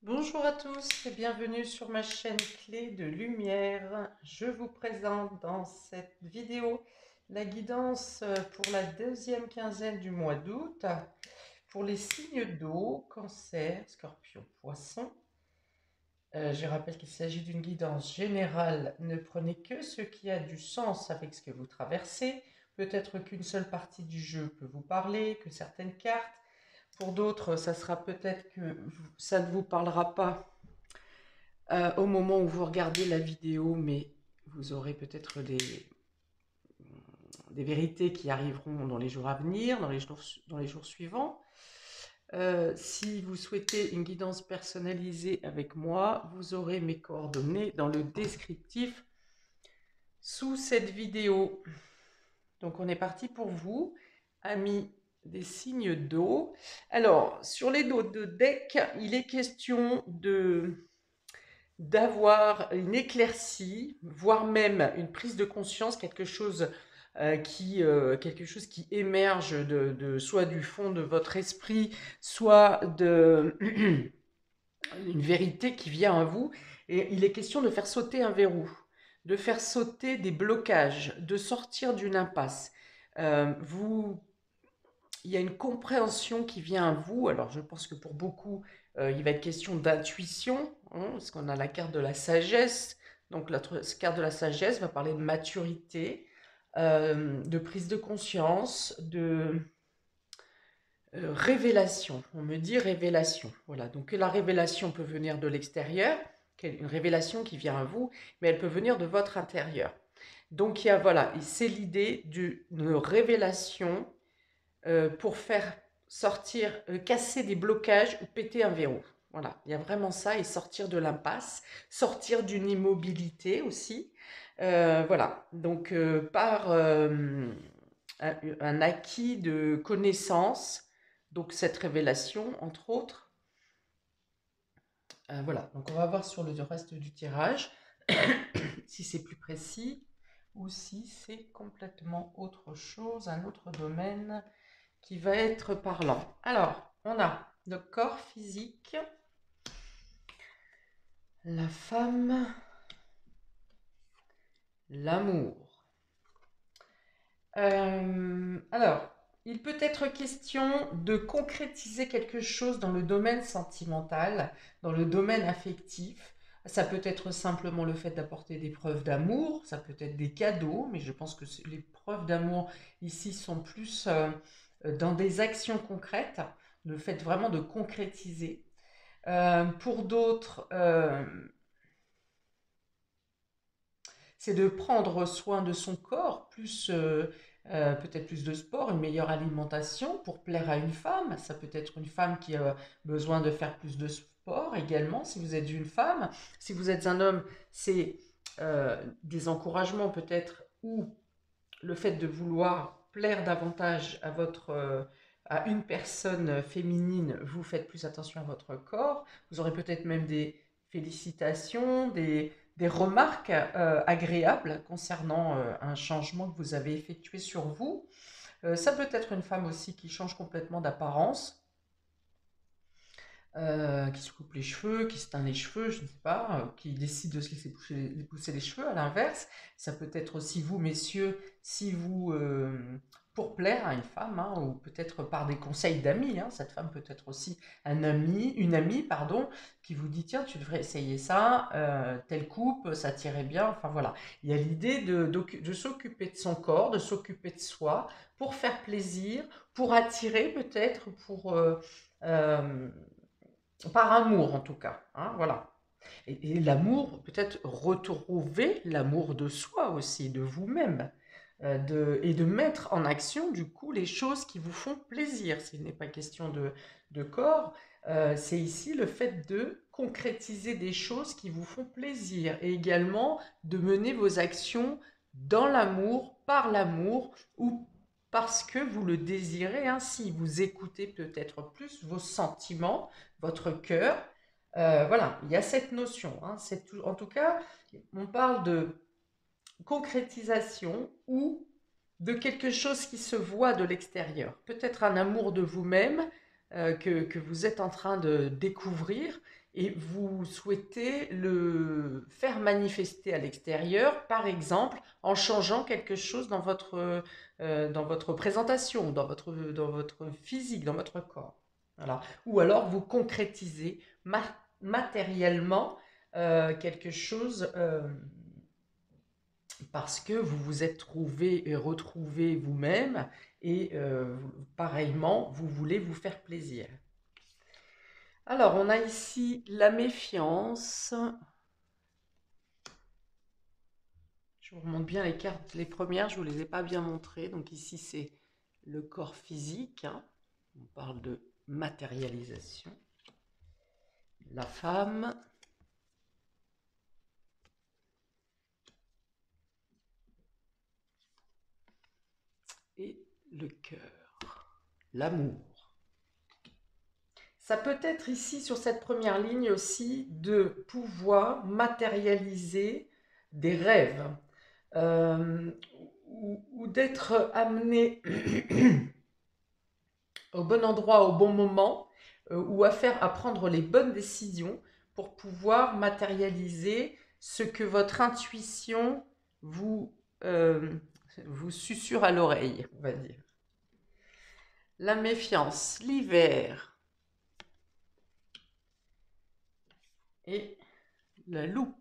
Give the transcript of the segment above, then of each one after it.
Bonjour à tous et bienvenue sur ma chaîne Clé de Lumière. Je vous présente dans cette vidéo la guidance pour la deuxième quinzaine du mois d'août pour les signes d'eau, Cancer, Scorpion, Poisson. Je rappelle qu'il s'agit d'une guidance générale. Ne prenez que ce qui a du sens avec ce que vous traversez. Peut-être qu'une seule partie du jeu peut vous parler, que certaines cartes. Pour d'autres, ça sera peut-être que ça ne vous parlera pas au moment où vous regardez la vidéo, mais vous aurez peut-être des vérités qui arriveront dans les jours à venir, dans les jours suivants. Si vous souhaitez une guidance personnalisée avec moi, vous aurez mes coordonnées dans le descriptif sous cette vidéo. Donc on est parti pour vous, amis des signes d'eau. Alors, sur les dos de deck, il est question d'avoir une éclaircie, voire même une prise de conscience, quelque chose qui émerge soit du fond de votre esprit, soit une vérité qui vient à vous. Et il est question de faire sauter un verrou, de faire sauter des blocages, de sortir d'une impasse. Vous Il y a une compréhension qui vient à vous. Alors, je pense que pour beaucoup, il va être question d'intuition, hein, parce qu'on a la carte de la sagesse. Donc, la carte de la sagesse va parler de maturité, de prise de conscience, de révélation. On me dit révélation. Voilà. Donc, la révélation peut venir de l'extérieur, une révélation qui vient à vous, mais elle peut venir de votre intérieur. Donc, voilà, c'est l'idée d'une révélation pour faire sortir, casser des blocages ou péter un verrou. Voilà, il y a vraiment ça, et sortir de l'impasse, sortir d'une immobilité aussi. Voilà, donc par un acquis de connaissances, donc cette révélation, entre autres. Voilà, donc on va voir sur le reste du tirage si c'est plus précis ou si c'est complètement autre chose, un autre domaine qui va être parlant. Alors, on a le corps physique, la femme, l'amour. Alors, il peut être question de concrétiser quelque chose dans le domaine sentimental, dans le domaine affectif. Ça peut être simplement le fait d'apporter des preuves d'amour, ça peut être des cadeaux, mais je pense que les preuves d'amour ici sont plus dans des actions concrètes, le fait vraiment de concrétiser. Pour d'autres, c'est de prendre soin de son corps, peut-être plus de sport, une meilleure alimentation pour plaire à une femme. Ça peut être une femme qui a besoin de faire plus de sport également, si vous êtes une femme. Si vous êtes un homme, c'est des encouragements peut-être, ou le fait de vouloir plaire davantage à une personne féminine. Vous faites plus attention à votre corps. Vous aurez peut-être même des félicitations, des remarques agréables concernant un changement que vous avez effectué sur vous. Ça peut être une femme aussi qui change complètement d'apparence, qui se coupe les cheveux, qui se teint les cheveux, je ne sais pas, qui décide de se laisser pousser les cheveux, à l'inverse. Ça peut être aussi vous, messieurs, si vous, pour plaire à une femme, hein, ou peut-être par des conseils d'amis, hein, cette femme peut être aussi une amie, pardon, qui vous dit, tiens, tu devrais essayer ça, telle coupe, ça t'irait bien, enfin voilà. Il y a l'idée de s'occuper de son corps, de s'occuper de soi, pour faire plaisir, pour attirer peut-être, euh, par amour en tout cas, hein, voilà. Et l'amour, peut-être retrouver l'amour de soi aussi, de vous-même, et de mettre en action du coup les choses qui vous font plaisir. S'il n'est pas question de corps, c'est ici le fait de concrétiser des choses qui vous font plaisir, et également de mener vos actions dans l'amour, par l'amour, ou parce que vous le désirez ainsi. Vous écoutez peut-être plus vos sentiments, votre cœur. Voilà, il y a cette notion, hein, en tout cas, on parle de concrétisation ou de quelque chose qui se voit de l'extérieur. Peut-être un amour de vous-même que vous êtes en train de découvrir et vous souhaitez le faire manifester à l'extérieur, par exemple en changeant quelque chose dans votre présentation, dans votre physique, dans votre corps. Voilà. Ou alors vous concrétisez matériellement quelque chose parce que vous vous êtes trouvé et retrouvé vous-même et pareillement, vous voulez vous faire plaisir. Alors, on a ici la méfiance. Je vous remonte bien les cartes. Les premières, je ne vous les ai pas bien montrées. Donc ici, c'est le corps physique. Hein. On parle de matérialisation. La femme. Et le cœur. L'amour. Ça peut être ici, sur cette première ligne aussi, de pouvoir matérialiser des rêves. Ou d'être amené au bon endroit, au bon moment, ou à prendre les bonnes décisions pour pouvoir matérialiser ce que votre intuition euh, vous susurre à l'oreille, on va dire. La méfiance, l'hiver et la loupe.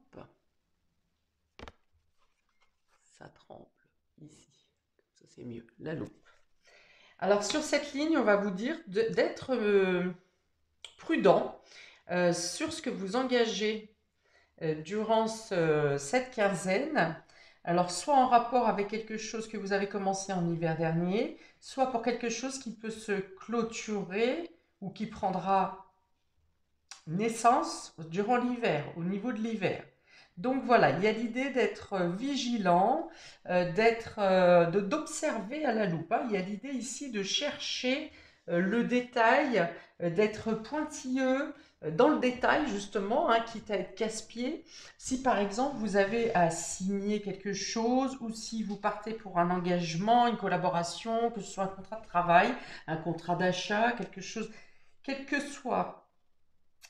Ça tremble ici, ça c'est mieux, la loupe. Alors sur cette ligne, on va vous dire d'être prudent sur ce que vous engagez durant cette quinzaine. Alors soit en rapport avec quelque chose que vous avez commencé en hiver dernier, soit pour quelque chose qui peut se clôturer ou qui prendra naissance durant l'hiver, au niveau de l'hiver. Donc voilà, il y a l'idée d'être vigilant, d'observer à la loupe. Hein. Il y a l'idée ici de chercher le détail, d'être pointilleux dans le détail justement, hein, quitte à être casse-pied. Si par exemple vous avez à signer quelque chose ou si vous partez pour un engagement, une collaboration, que ce soit un contrat de travail, un contrat d'achat, quelque chose, quel que soit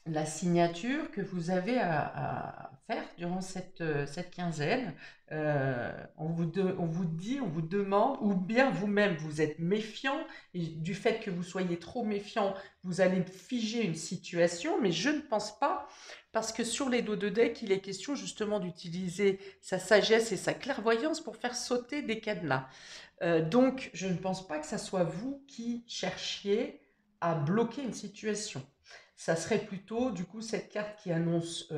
la signature que vous avez à faire durant cette quinzaine. On vous dit, on vous demande, ou bien vous-même vous êtes méfiant, et du fait que vous soyez trop méfiant, vous allez figer une situation, mais je ne pense pas, parce que sur les dos de deck, il est question justement d'utiliser sa sagesse et sa clairvoyance pour faire sauter des cadenas. Donc, je ne pense pas que ça soit vous qui cherchiez à bloquer une situation. Ça serait plutôt, du coup, cette carte qui annonce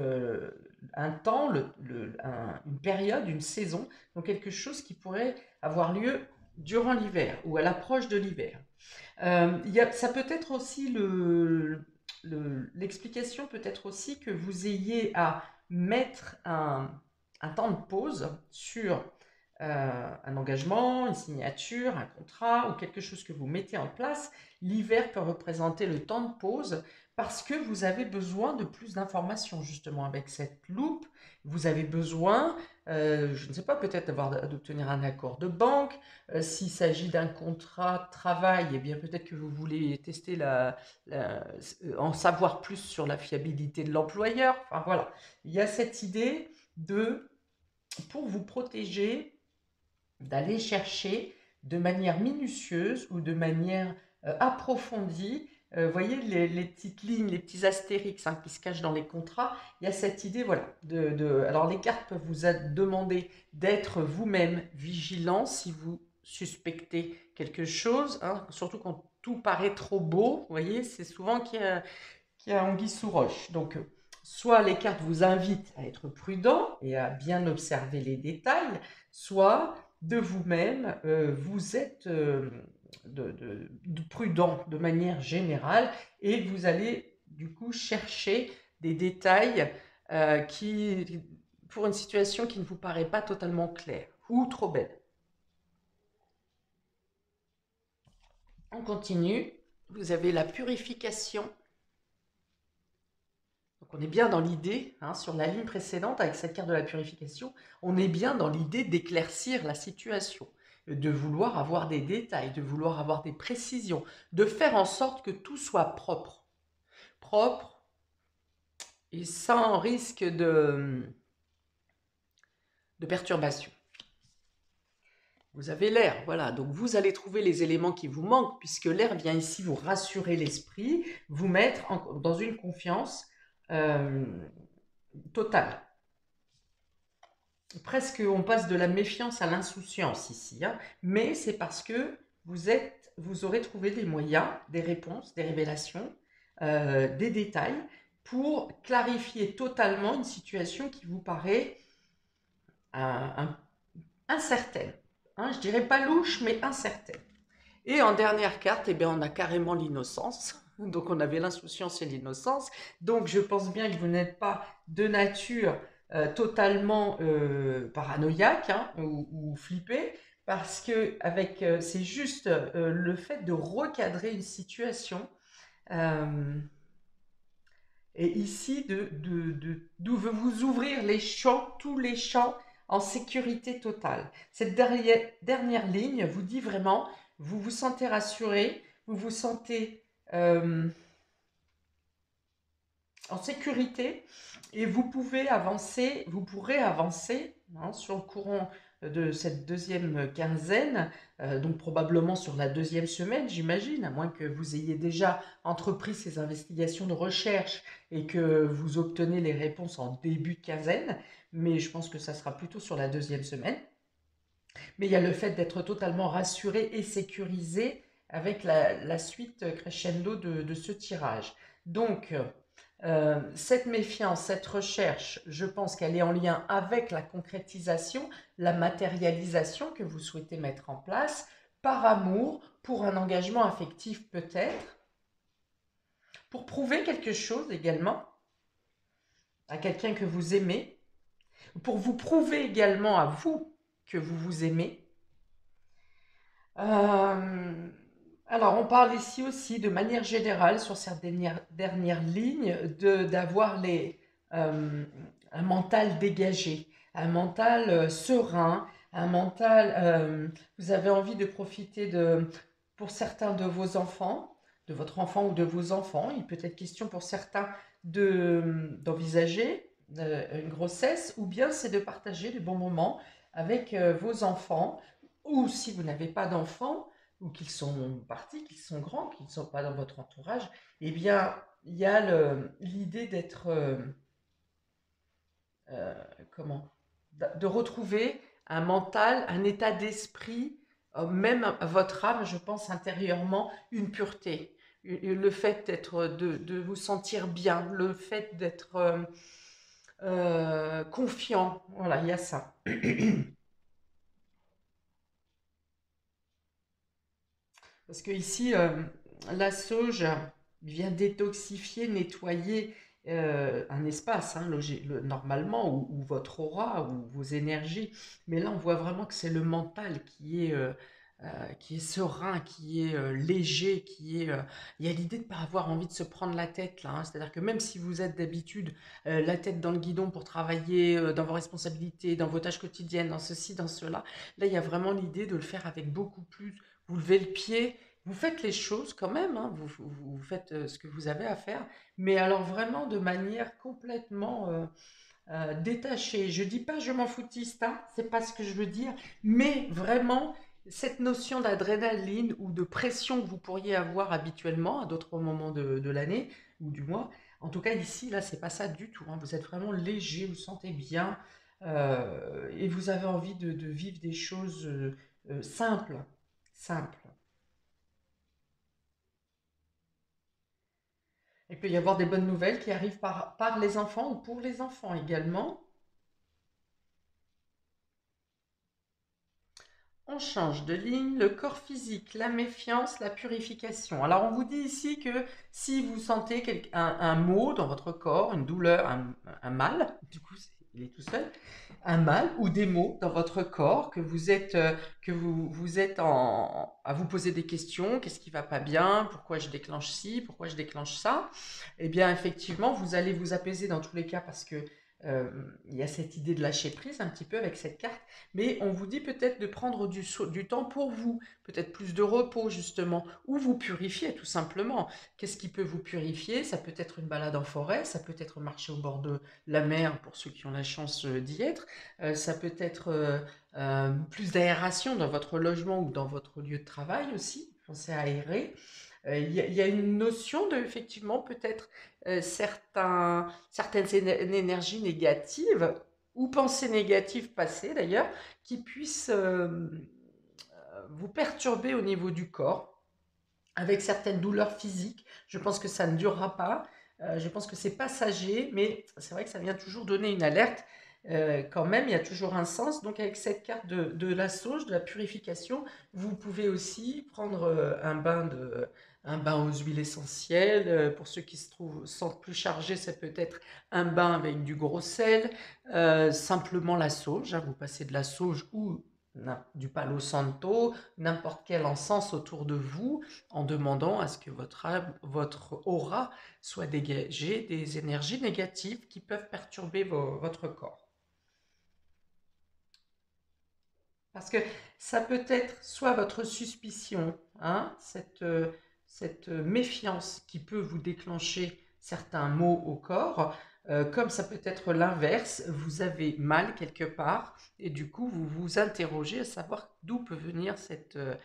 un temps, une période, une saison, donc quelque chose qui pourrait avoir lieu durant l'hiver ou à l'approche de l'hiver. Ça peut être aussi l'explication peut être aussi que vous ayez à mettre un temps de pause sur un engagement, une signature, un contrat ou quelque chose que vous mettez en place. L'hiver peut représenter le temps de pause parce que vous avez besoin de plus d'informations justement avec cette loupe. Vous avez besoin, je ne sais pas, peut-être d'obtenir un accord de banque. S'il s'agit d'un contrat de travail, eh bien peut-être que vous voulez tester en savoir plus sur la fiabilité de l'employeur. Enfin voilà, il y a cette idée pour vous protéger, d'aller chercher de manière minutieuse ou de manière approfondie. Voyez les petites lignes, les petits astérix qui se cachent dans les contrats. Il y a cette idée, voilà. Alors les cartes peuvent vous demander d'être vous-même vigilant si vous suspectez quelque chose, hein, surtout quand tout paraît trop beau. Vous voyez, c'est souvent qu'il y a anguille sous roche. Donc, soit les cartes vous invitent à être prudent et à bien observer les détails, soit de vous-même, vous êtes de prudent de manière générale et vous allez du coup chercher des détails pour une situation qui ne vous paraît pas totalement claire ou trop belle. On continue. Vous avez la purification. Donc on est bien dans l'idée, hein, sur la ligne précédente avec cette carte de la purification, on est bien dans l'idée d'éclaircir la situation, de vouloir avoir des détails, de vouloir avoir des précisions, de faire en sorte que tout soit propre. Propre, et sans risque de perturbation. Vous avez l'air, voilà, donc vous allez trouver les éléments qui vous manquent, puisque l'air vient ici vous rassurer l'esprit, vous mettre dans une confiance totale. Presque on passe de la méfiance à l'insouciance ici, hein, mais c'est parce que vous aurez trouvé des moyens, des réponses, des révélations, des détails pour clarifier totalement une situation qui vous paraît incertaine. Hein, je dirais pas louche, mais incertaine. Et en dernière carte, eh bien, on a carrément l'innocence. Donc on avait l'insouciance et l'innocence. Donc je pense bien que vous n'êtes pas de nature totalement paranoïaque, hein, ou flippé, parce que c'est juste le fait de recadrer une situation, et ici de vous ouvrir les champs, tous les champs en sécurité totale. Cette dernière ligne vous dit vraiment, vous vous sentez rassuré, vous vous sentez en sécurité, et vous pourrez avancer, hein, sur le courant de cette deuxième quinzaine, donc probablement sur la deuxième semaine, j'imagine, à moins que vous ayez déjà entrepris ces investigations de recherche et que vous obtenez les réponses en début de quinzaine, mais je pense que ça sera plutôt sur la deuxième semaine. Mais il y a le fait d'être totalement rassuré et sécurisé avec la suite crescendo de ce tirage. Donc, cette méfiance, cette recherche, je pense qu'elle est en lien avec la concrétisation, la matérialisation que vous souhaitez mettre en place, par amour, pour un engagement affectif peut-être, pour prouver quelque chose également à quelqu'un que vous aimez, pour vous prouver également à vous que vous vous aimez. Alors, on parle ici aussi, de manière générale, sur cette dernière ligne, d'avoir un mental dégagé, un mental serein, un mental... vous avez envie de profiter pour certains de vos enfants, de votre enfant ou de vos enfants. Il peut être question pour certains d'envisager une grossesse, ou bien c'est de partager de bons moments avec vos enfants, ou si vous n'avez pas d'enfants, ou qu'ils sont partis, qu'ils sont grands, qu'ils ne sont pas dans votre entourage, eh bien, il y a l'idée d'être, comment, de retrouver un mental, un état d'esprit, même à votre âme, je pense intérieurement, une pureté. Le fait de vous sentir bien, le fait d'être confiant, voilà, il y a ça. Parce que ici, la sauge vient détoxifier, nettoyer un espace, hein, normalement, ou votre aura, ou vos énergies. Mais là, on voit vraiment que c'est le mental qui est serein, qui est léger, il y a l'idée de ne pas avoir envie de se prendre la tête, là, hein. C'est-à-dire que même si vous êtes d'habitude la tête dans le guidon pour travailler dans vos responsabilités, dans vos tâches quotidiennes, dans ceci, dans cela, là, il y a vraiment l'idée de le faire avec beaucoup plus. Vous levez le pied, vous faites les choses quand même, hein, vous faites ce que vous avez à faire, mais alors vraiment de manière complètement détachée. Je dis pas je m'en foutiste, hein, c'est pas ce que je veux dire, mais vraiment cette notion d'adrénaline ou de pression que vous pourriez avoir habituellement à d'autres moments de l'année ou du mois, en tout cas ici, là, c'est pas ça du tout, hein. Vous êtes vraiment léger, vous vous sentez bien, et vous avez envie de vivre des choses simples, simples. Il peut y avoir des bonnes nouvelles qui arrivent par les enfants ou pour les enfants également. On change de ligne, le corps physique, la méfiance, la purification. Alors on vous dit ici que si vous sentez un mot dans votre corps, une douleur, un mal, du coup il est tout seul, un mal ou des maux dans votre corps, que vous êtes à vous poser des questions, qu'est-ce qui va pas bien, pourquoi je déclenche ci, pourquoi je déclenche ça, eh bien effectivement vous allez vous apaiser dans tous les cas, parce que il y a cette idée de lâcher prise un petit peu avec cette carte, mais on vous dit peut-être de prendre du temps pour vous, peut-être plus de repos justement, ou vous purifier tout simplement. Qu'est-ce qui peut vous purifier? Ça peut être une balade en forêt, ça peut être marcher au bord de la mer pour ceux qui ont la chance d'y être, ça peut être plus d'aération dans votre logement ou dans votre lieu de travail aussi, pensez à aérer. Il y a une notion de, effectivement, peut-être certaines énergies négatives ou pensées négatives passées d'ailleurs, qui puissent vous perturber au niveau du corps, avec certaines douleurs physiques. Je pense que ça ne durera pas. Je pense que c'est passager, mais c'est vrai que ça vient toujours donner une alerte. Quand même, il y a toujours un sens. Donc, avec cette carte de la sauge, de la purification, vous pouvez aussi prendre un bain aux huiles essentielles. Pour ceux qui sentent plus chargés, ça peut être un bain avec du gros sel. Simplement la sauge, hein, vous passez de la sauge ou du palo santo, n'importe quel encens autour de vous, en demandant à ce que votre aura soit dégagée des énergies négatives qui peuvent perturber votre corps. Parce que ça peut être soit votre suspicion, hein, cette méfiance qui peut vous déclencher certains maux au corps, comme ça peut être l'inverse, vous avez mal quelque part et du coup vous vous interrogez à savoir d'où peut venir ce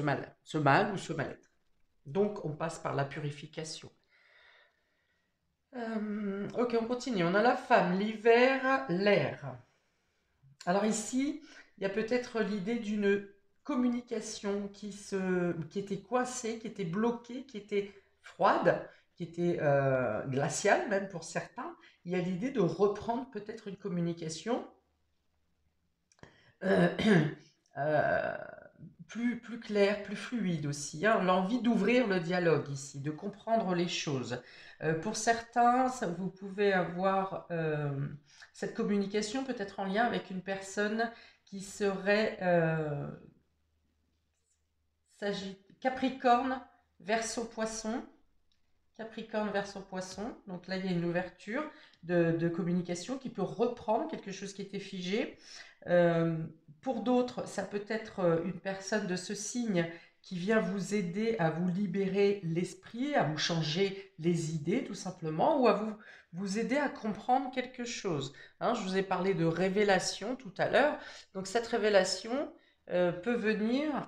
mal ou ce mal-être. Donc on passe par la purification. Ok, on continue. On a la femme, l'hiver, l'air. Alors ici, il y a peut-être l'idée d'une communication qui était coincée, qui était bloquée, qui était froide, qui était glaciale même pour certains. Il y a l'idée de reprendre peut-être une communication euh, euh, plus claire, plus fluide aussi, hein. L'envie d'ouvrir le dialogue ici, de comprendre les choses. Pour certains, vous pouvez avoir cette communication peut-être en lien avec une personne qui serait Capricorne, Verseau, Poisson. Capricorne, Verseau, Poisson. Donc là, il y a une ouverture de communication qui peut reprendre quelque chose qui était figé. Pour d'autres, ça peut être une personne de ce signe qui vient vous aider à vous libérer l'esprit, à vous changer les idées tout simplement, ou à vous aider à comprendre quelque chose. Hein, je vous ai parlé de révélation tout à l'heure. Donc cette révélation peut venir,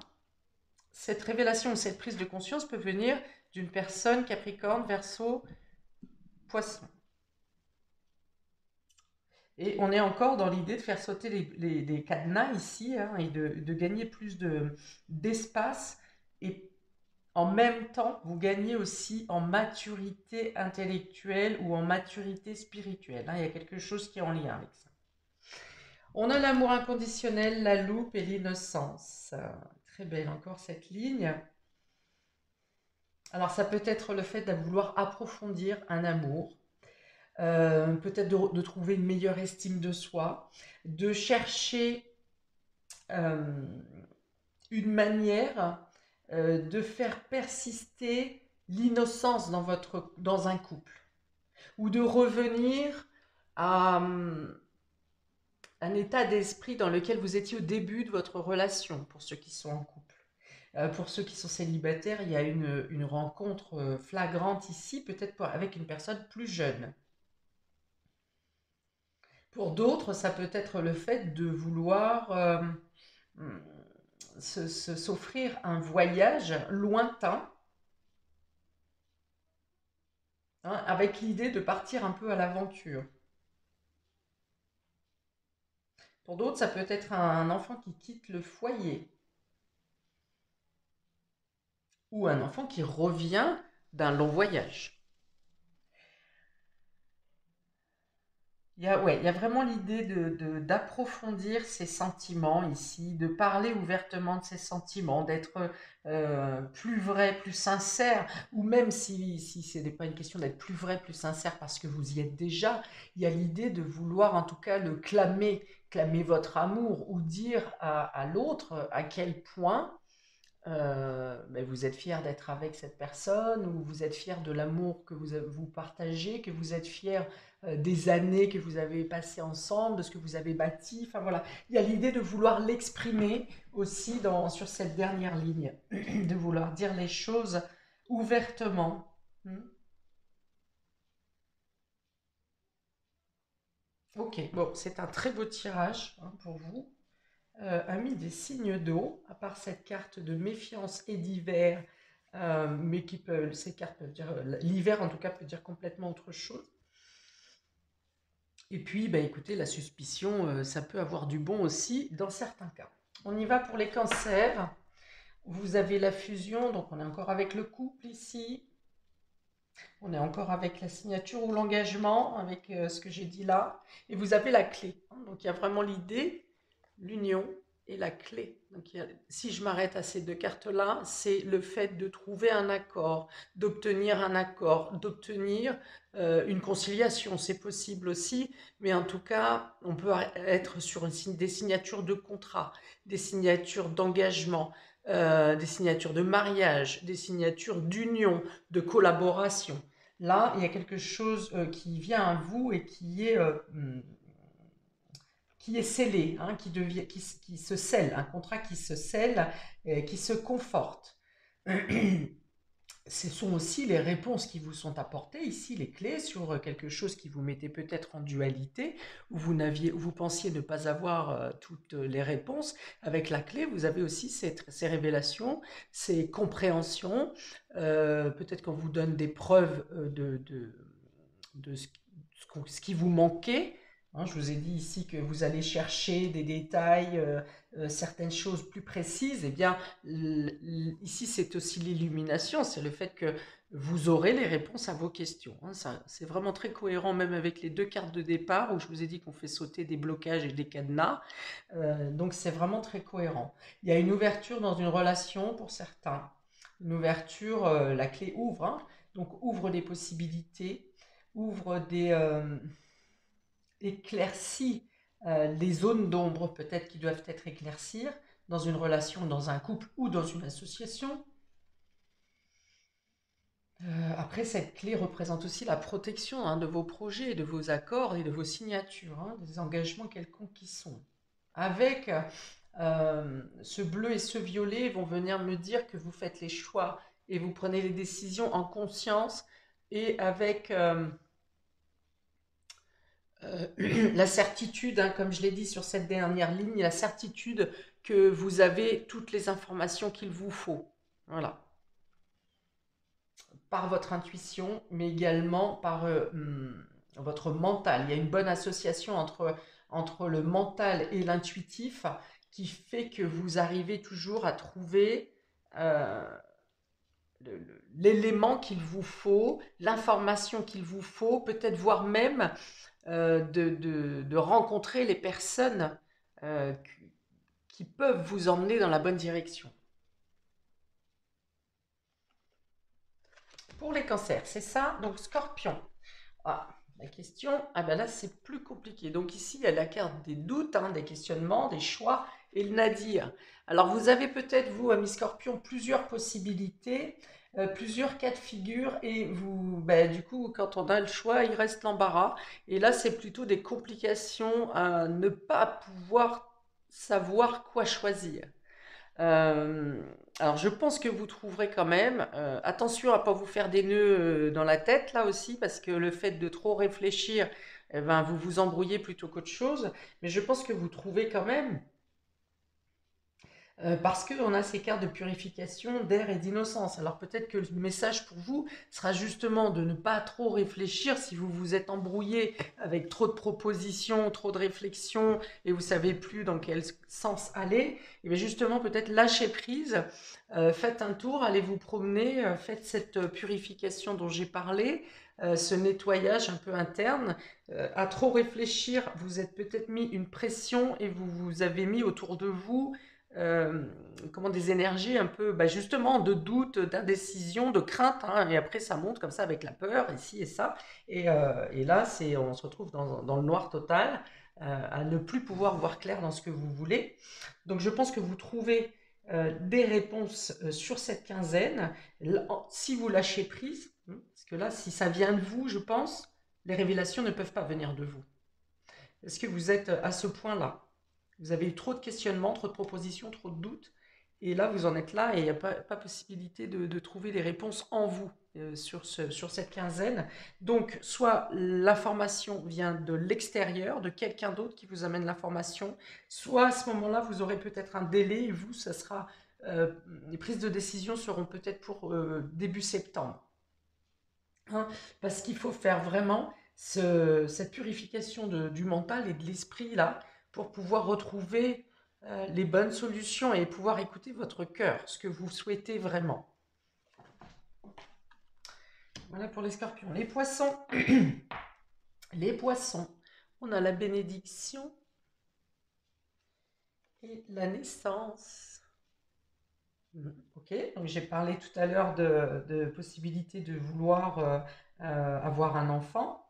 cette révélation ou cette prise de conscience peut venir d'une personne Capricorne, Verseau, Poisson. Et on est encore dans l'idée de faire sauter les cadenas ici, hein, et de gagner plus d'espace. Et en même temps, vous gagnez aussi en maturité intellectuelle ou en maturité spirituelle, hein. Il y a quelque chose qui est en lien avec ça. On a l'amour inconditionnel, la loupe et l'innocence. Très belle encore cette ligne. Alors ça peut être le fait de vouloir approfondir un amour, peut-être de trouver une meilleure estime de soi, de chercher une manière de faire persister l'innocence dans un couple, ou de revenir à un état d'esprit dans lequel vous étiez au début de votre relation, pour ceux qui sont en couple. Pour ceux qui sont célibataires, il y a une rencontre flagrante ici, peut-être avec une personne plus jeune. Pour d'autres, ça peut être le fait de vouloir s'offrir un voyage lointain, hein, avec l'idée de partir un peu à l'aventure. Pour d'autres, ça peut être un enfant qui quitte le foyer ou un enfant qui revient d'un long voyage. Il y a vraiment l'idée d'approfondir ses sentiments ici, de parler ouvertement de ses sentiments, d'être plus vrai, plus sincère, ou même si ce n'est pas une question d'être plus vrai, plus sincère parce que vous y êtes déjà, il y a l'idée de vouloir en tout cas le clamer votre amour, ou dire à l'autre à quel point ben, vous êtes fier d'être avec cette personne, ou vous êtes fier de l'amour que vous partagez, que vous êtes fier des années que vous avez passées ensemble, de ce que vous avez bâti. Enfin voilà, il y a l'idée de vouloir l'exprimer aussi sur cette dernière ligne, de vouloir dire les choses ouvertement. Hmm. Ok, bon, c'est un très beau tirage hein, pour vous. Ami des signes d'eau, à part cette carte de méfiance et d'hiver, mais ces cartes peuvent dire, l'hiver en tout cas peut dire complètement autre chose. Et puis, bah, écoutez, la suspicion, ça peut avoir du bon aussi dans certains cas. On y va pour les cancers. Vous avez la fusion, donc on est encore avec le couple ici. On est encore avec la signature ou l'engagement, avec ce que j'ai dit là. Et vous avez la clé. Hein. Donc il y a vraiment l'idée, l'union et la clé. Donc si je m'arrête à ces deux cartes-là, c'est le fait de trouver un accord, d'obtenir une conciliation. C'est possible aussi, mais en tout cas, on peut être sur des signatures de contrat, des signatures d'engagement, des signatures de mariage, des signatures d'union, de collaboration. Là, il y a quelque chose qui vient à vous et qui est scellé, hein, qui se scelle, un contrat qui se scelle, qui se conforte. Ce sont aussi les réponses qui vous sont apportées ici, les clés sur quelque chose qui vous mettait peut-être en dualité, où vous pensiez ne pas avoir toutes les réponses. Avec la clé, vous avez aussi ces révélations, ces compréhensions. Peut-être qu'on vous donne des preuves de ce qui vous manquait. Hein, je vous ai dit ici que vous allez chercher des détails, certaines choses plus précises. Eh bien, ici, c'est aussi l'illumination, c'est le fait que vous aurez les réponses à vos questions. Hein. C'est vraiment très cohérent, même avec les deux cartes de départ, où je vous ai dit qu'on fait sauter des blocages et des cadenas. Donc, c'est vraiment très cohérent. Il y a une ouverture dans une relation pour certains. Une ouverture, la clé ouvre, hein, donc ouvre des possibilités, ouvre éclaircit les zones d'ombre peut-être qui doivent être éclaircies dans une relation, dans un couple ou dans une association. Après, cette clé représente aussi la protection hein, de vos projets, de vos accords et de vos signatures, hein, des engagements quelconques qui sont. Avec ce bleu et ce violet vont venir me dire que vous faites les choix et vous prenez les décisions en conscience et avec la certitude, hein, comme je l'ai dit sur cette dernière ligne, la certitude que vous avez toutes les informations qu'il vous faut. Voilà. Par votre intuition, mais également par votre mental. Il y a une bonne association entre le mental et l'intuitif qui fait que vous arrivez toujours à trouver euh, l'élément qu'il vous faut, l'information qu'il vous faut, peut-être voire même de rencontrer les personnes euh, qui peuvent vous emmener dans la bonne direction. Pour les cancers, c'est ça. Donc, Scorpion. Ah, la question, ah ben là, c'est plus compliqué. Donc, ici, il y a la carte des doutes, hein, des questionnements, des choix et le nadir. Alors, vous avez peut-être, vous, ami Scorpion, plusieurs possibilités, plusieurs cas de figure. Et vous, ben, du coup, quand on a le choix, il reste l'embarras. Et là, c'est plutôt des complications à ne pas pouvoir savoir quoi choisir. Euh, alors, je pense que vous trouverez quand même. Attention à pas vous faire des nœuds dans la tête là aussi, parce que le fait de trop réfléchir, eh ben, vous vous embrouillez plutôt qu'autre chose. Mais je pense que vous trouvez quand même parce qu'on a ces cartes de purification, d'air et d'innocence. Alors peut-être que le message pour vous sera justement de ne pas trop réfléchir si vous vous êtes embrouillé avec trop de propositions, trop de réflexions et vous savez plus dans quel sens aller. Et bien justement peut-être lâcher prise, faites un tour, allez vous promener, faites cette purification dont j'ai parlé. Ce nettoyage un peu interne, à trop réfléchir, vous êtes peut-être mis une pression et vous vous avez mis autour de vous euh, des énergies un peu bah, justement de doute, d'indécision, de crainte, hein, et après ça monte comme ça avec la peur, ici et ça, et là on se retrouve dans le noir total, à ne plus pouvoir voir clair dans ce que vous voulez. Donc je pense que vous trouvez des réponses sur cette quinzaine. Si vous lâchez prise, parce que là, si ça vient de vous, je pense, les révélations ne peuvent pas venir de vous. Est-ce que vous êtes à ce point-là? Vous avez eu trop de questionnements, trop de propositions, trop de doutes, et là, vous en êtes là, et il n'y a pas possibilité de trouver des réponses en vous sur cette quinzaine. Donc, soit l'information vient de l'extérieur, de quelqu'un d'autre qui vous amène l'information, soit à ce moment-là, vous aurez peut-être un délai, et vous, ça sera, les prises de décision seront peut-être pour début septembre. Hein, parce qu'il faut faire vraiment cette purification du mental et de l'esprit là pour pouvoir retrouver les bonnes solutions et pouvoir écouter votre cœur, ce que vous souhaitez vraiment. Voilà pour les scorpions. Les poissons, les poissons, on a la bénédiction et la naissance. Ok, donc j'ai parlé tout à l'heure de possibilité de vouloir avoir un enfant.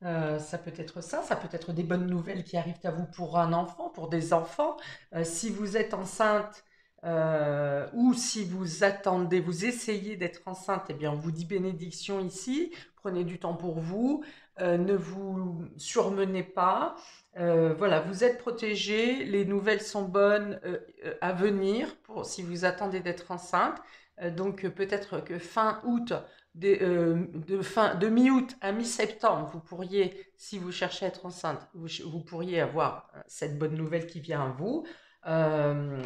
Ça peut être ça peut être des bonnes nouvelles qui arrivent à vous pour un enfant, pour des enfants. Si vous êtes enceinte ou si vous attendez, vous essayez d'être enceinte, eh bien on vous dit bénédiction ici. Prenez du temps pour vous, ne vous surmenez pas. Voilà, vous êtes protégés, les nouvelles sont bonnes à venir si vous attendez d'être enceinte. Donc peut-être que fin août, de mi-août à mi-septembre, vous pourriez, si vous cherchez à être enceinte, vous pourriez avoir cette bonne nouvelle qui vient à vous. Euh,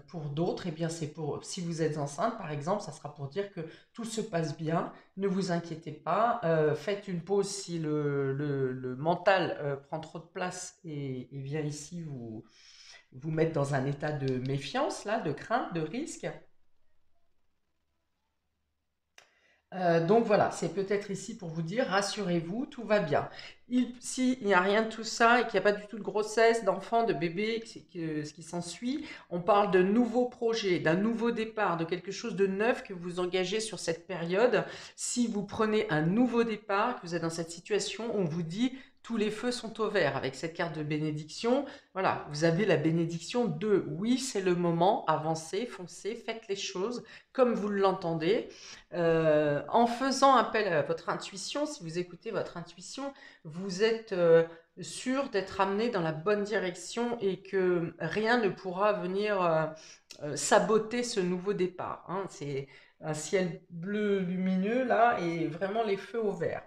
pour d'autres, eh bien, c'est pour, si vous êtes enceinte, par exemple, ça sera pour dire que tout se passe bien, ne vous inquiétez pas, faites une pause si le mental prend trop de place et vient ici vous mettre dans un état de méfiance, là, de crainte, de risque. Donc voilà, c'est peut-être ici pour vous dire, rassurez-vous, tout va bien. S'il n'y a rien de tout ça et qu'il n'y a pas du tout de grossesse, d'enfant, de bébé, ce qui s'ensuit, on parle de nouveaux projets, d'un nouveau départ, de quelque chose de neuf que vous engagez sur cette période. Si vous prenez un nouveau départ, que vous êtes dans cette situation, on vous dit tous les feux sont au vert avec cette carte de bénédiction. Voilà, vous avez la bénédiction de oui, c'est le moment, avancez, foncez, faites les choses comme vous l'entendez. En faisant appel à votre intuition, si vous écoutez votre intuition, vous êtes sûr d'être amené dans la bonne direction et que rien ne pourra venir saboter ce nouveau départ. Hein. C'est un ciel bleu lumineux là et vraiment les feux au vert.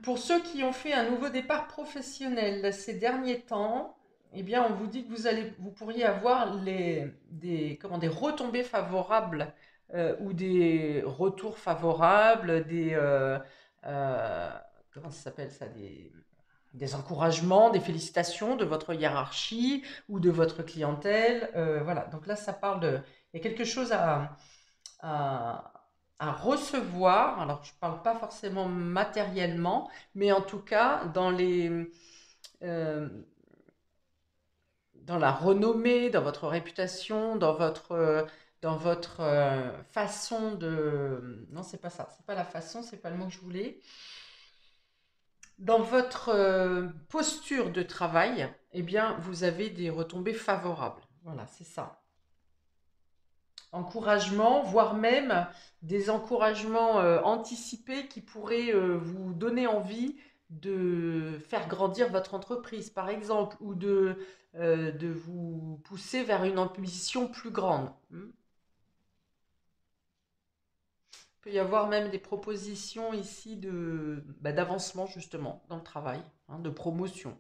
Pour ceux qui ont fait un nouveau départ professionnel ces derniers temps, eh bien, on vous dit que vous pourriez avoir des retombées favorables ou des retours favorables, euh, comment ça s'appelle ça, des encouragements, des félicitations de votre hiérarchie ou de votre clientèle. Voilà, donc là, ça parle il y a quelque chose à, à recevoir. Alors, je ne parle pas forcément matériellement, mais en tout cas, euh, dans la renommée, dans votre réputation, dans votre façon de... Non, c'est pas ça. C'est pas la façon, c'est pas le mot que je voulais. Dans votre posture de travail, eh bien, vous avez des retombées favorables. Voilà, c'est ça. Encouragement, voire même des encouragements anticipés qui pourraient vous donner envie de faire grandir votre entreprise, par exemple, ou de vous pousser vers une ambition plus grande. Il peut y avoir même des propositions ici d'avancement, justement, dans le travail, hein, de promotion.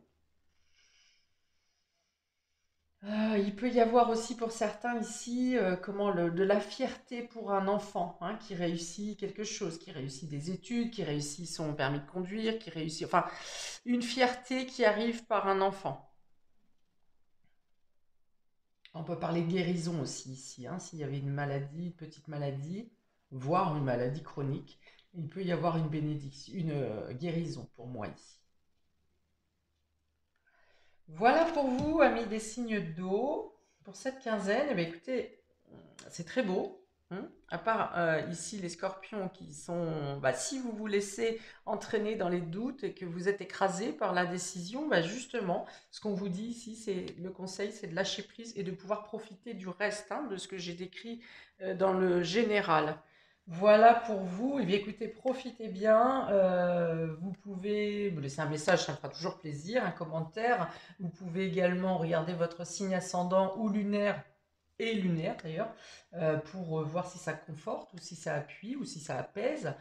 Il peut y avoir aussi pour certains ici de la fierté pour un enfant hein, qui réussit quelque chose, qui réussit des études, qui réussit son permis de conduire, qui réussit... Enfin, une fierté qui arrive par un enfant. On peut parler de guérison aussi ici. Hein, s'il y avait une maladie, une petite maladie, voire une maladie chronique, il peut y avoir une bénédiction, une guérison pour moi ici. Voilà pour vous, amis des signes d'eau, pour cette quinzaine. Eh bien, écoutez, c'est très beau. À part ici les scorpions qui sont, bah, si vous vous laissez entraîner dans les doutes et que vous êtes écrasé par la décision, bah, justement, ce qu'on vous dit ici, c'est le conseil, c'est de lâcher prise et de pouvoir profiter du reste, hein, de ce que j'ai décrit dans le général. Voilà pour vous. Eh bien, écoutez, profitez bien. Vous pouvez me laisser un message, ça me fera toujours plaisir, un commentaire. Vous pouvez également regarder votre signe ascendant ou lunaire et lunaire d'ailleurs pour voir si ça conforte ou si ça appuie ou si ça apaise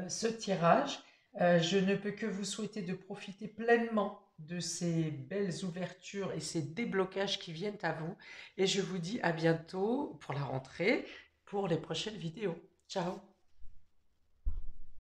ce tirage. Je ne peux que vous souhaiter de profiter pleinement de ces belles ouvertures et ces déblocages qui viennent à vous. Et je vous dis à bientôt pour la rentrée, pour les prochaines vidéos. Ciao!